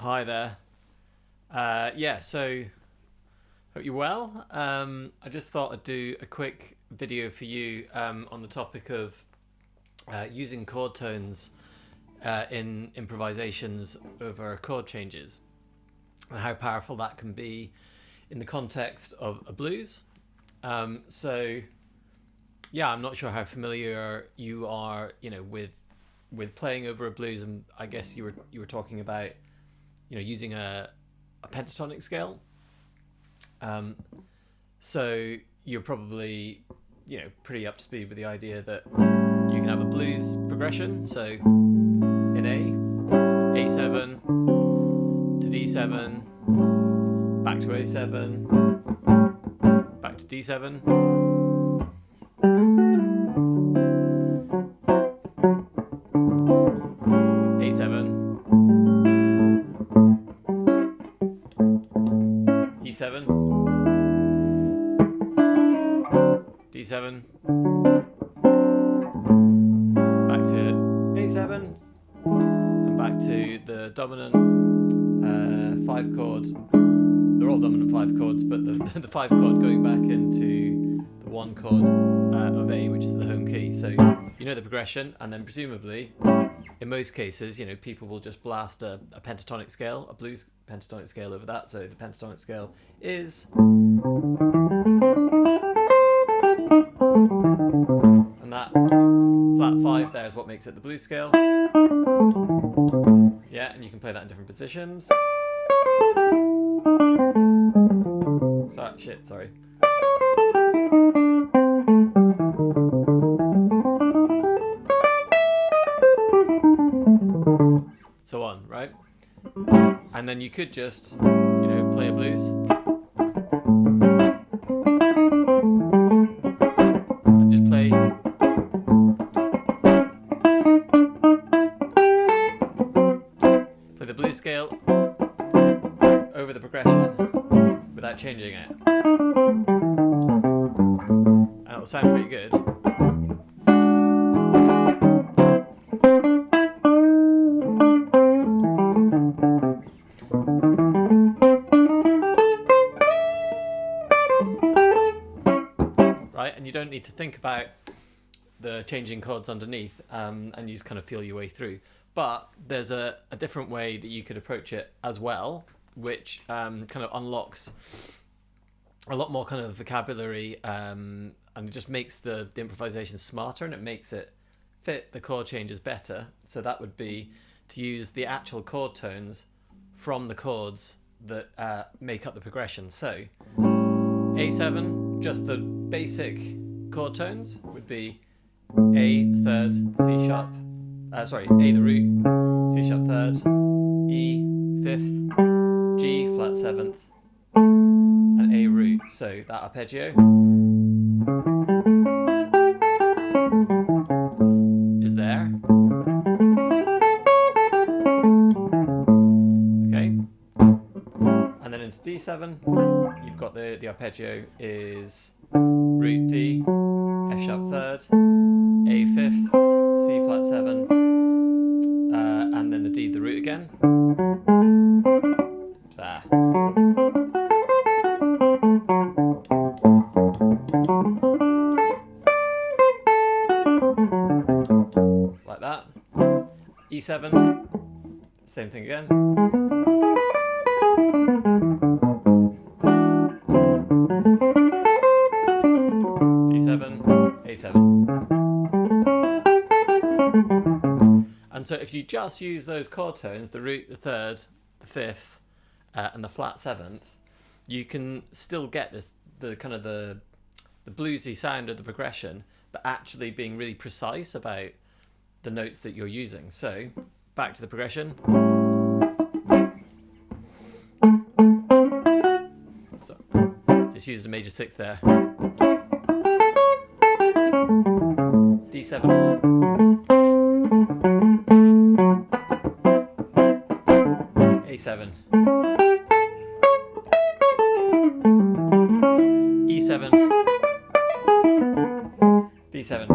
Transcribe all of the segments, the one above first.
Hi there. So hope you're well. I just thought I'd do a quick video for you on the topic of using chord tones in improvisations over chord changes and how powerful that can be in the context of a blues. I'm not sure how familiar you are, with playing over a blues, and I guess you were talking about using a pentatonic scale. So you're probably, pretty up to speed with the idea that you can have a blues progression. So in A7 to D7, back to A7, back to D7. A7, E7, D7, back to A7, and back to the dominant 5 chord. They're all dominant 5 chords, but the 5 chord going back into the 1 chord of A, which is the home key. So you know the progression, and then presumably, in most cases, people will just blast a pentatonic scale, a blues pentatonic scale over that. So the pentatonic scale is, and that flat 5 there is what makes it the blues scale. Yeah, and you can play that in different positions. Sorry. So on, right? And then you could just, play a blues. And just play. Play the blues scale over the progression without changing it. And it'll sound pretty good. Right, and you don't need to think about the changing chords underneath, and you just kind of feel your way through. But there's a different way that you could approach it as well, which kind of unlocks a lot more kind of vocabulary, and it just makes the improvisation smarter, and it makes it fit the chord changes better. So that would be to use the actual chord tones from the chords that make up the progression. So A7, just the basic chord tones would be A the third, C sharp, A the root, C sharp third, E fifth, G flat seventh, and A root. So that arpeggio is there. Okay. And then into D7, you've got the arpeggio is root D, F sharp third, A fifth, C flat 7, and then the D, the root again. So, like that. E7, same thing again. D7, A7. And so if you just use those chord tones, the root, the third, the fifth, and the flat 7th, you can still get the kind of the bluesy sound of the progression, but actually being really precise about the notes that you're using. So back to the progression. So just use the major 6 there. D7. A7. E7. D7.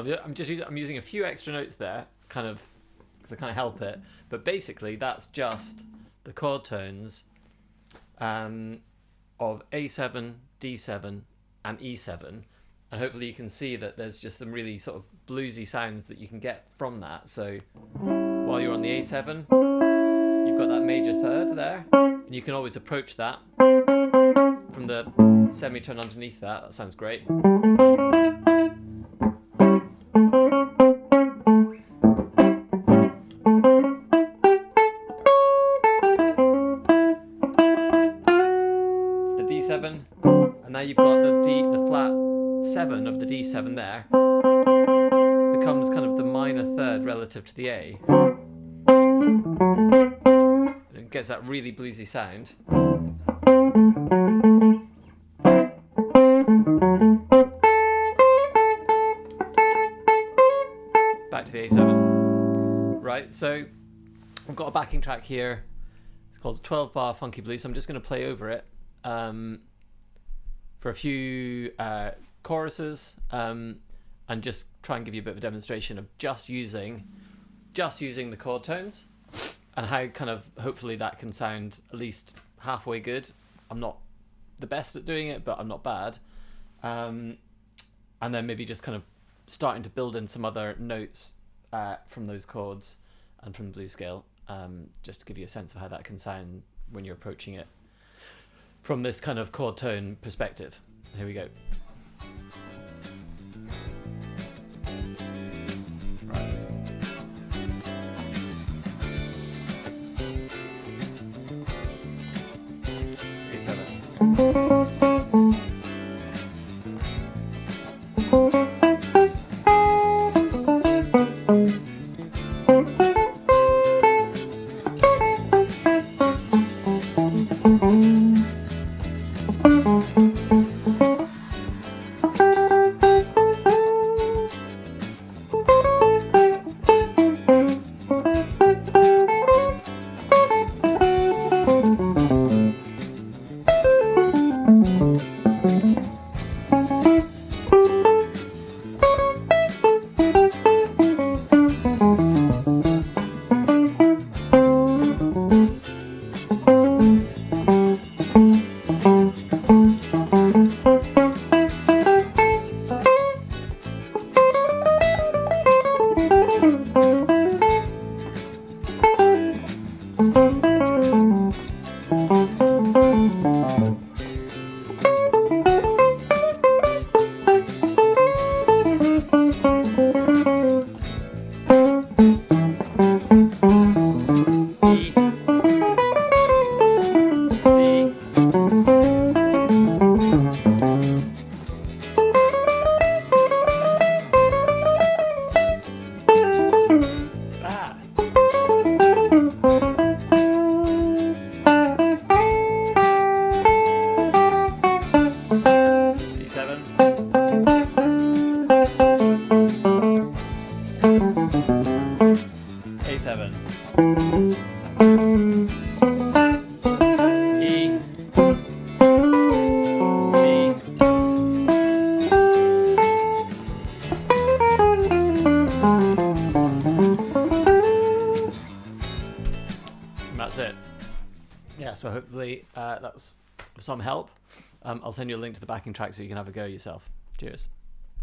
I'm using a few extra notes there, kind of, to kind of help it. But basically, that's just the chord tones of A7, D7, and E7. And hopefully you can see that there's just some really sort of bluesy sounds that you can get from that. So while you're on the A7, you've got that major third there, and you can always approach that from the semitone underneath that. That sounds great. The D7, and now you've got the flat 7 of the D7 there, becomes kind of the minor third relative to the A. And it gets that really bluesy sound. Back to the A7. Right, so I've got a backing track here. It's called 12 Bar Funky Blues. So I'm just going to play over it for a few choruses and just try and give you a bit of a demonstration of just using the chord tones and how kind of hopefully that can sound at least halfway good. I'm not the best at doing it, but I'm not bad. And then maybe just kind of starting to build in some other notes from those chords and from the blues scale, just to give you a sense of how that can sound when you're approaching it from this kind of chord tone perspective. Here we go. Right. A7. That's it. Yeah, so hopefully that's some help. I'll send you a link to the backing track so you can have a go yourself. Cheers.